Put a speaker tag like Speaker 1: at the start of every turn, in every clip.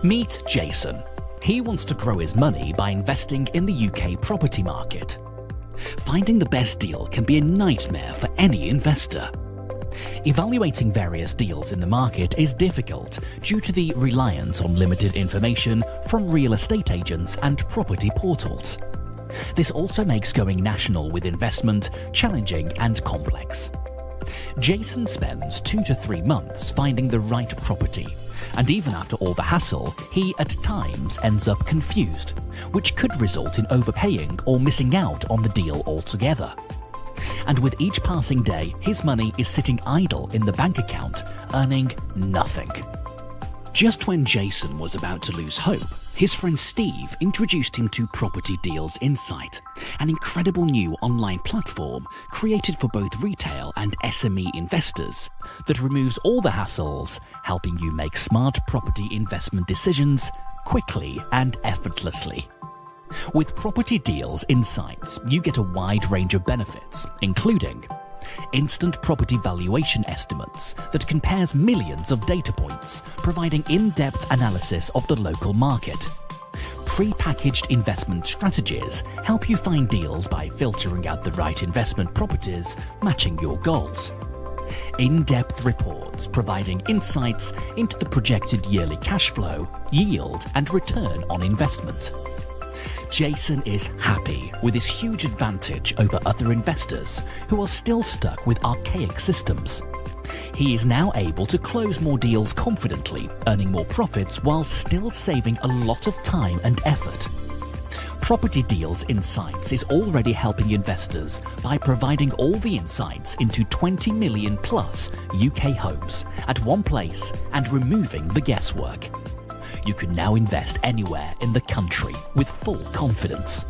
Speaker 1: Meet Jason. He wants to grow his money by investing in the UK property market. Finding the best deal can be a nightmare for any investor. Evaluating various deals in the market is difficult due to the reliance on limited information from real estate agents and property portals. This also makes going national with investment challenging and complex. Jason spends 2 to 3 months finding the right property, and even after all the hassle, he at times ends up confused, which could result in overpaying or missing out on the deal altogether. And with each passing day, his money is sitting idle in the bank account, earning nothing. Just when Jason was about to lose hope, his friend Steve introduced him to Property Deals Insight, an incredible new online platform created for both retail and SME investors that removes all the hassles, helping you make smart property investment decisions quickly and effortlessly. With Property Deals Insights, you get a wide range of benefits, including instant property valuation estimates that compares millions of data points, providing in-depth analysis of the local market. Pre-packaged investment strategies help you find deals by filtering out the right investment properties matching your goals. In-depth reports providing insights into the projected yearly cash flow, yield, and return on investment. Jason is happy with his huge advantage over other investors who are still stuck with archaic systems. He is now able to close more deals confidently, earning more profits while still saving a lot of time and effort. Property Deals Insights is already helping investors by providing all the insights into 20 million plus UK homes at one place and removing the guesswork. You can now invest anywhere in the country with full confidence.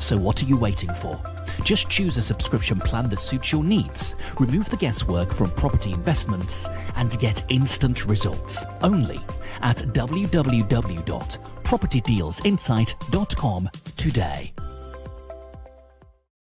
Speaker 1: So what are you waiting for? Just choose a subscription plan that suits your needs, remove the guesswork from property investments, and get instant results only at www.propertydealsinsight.com today.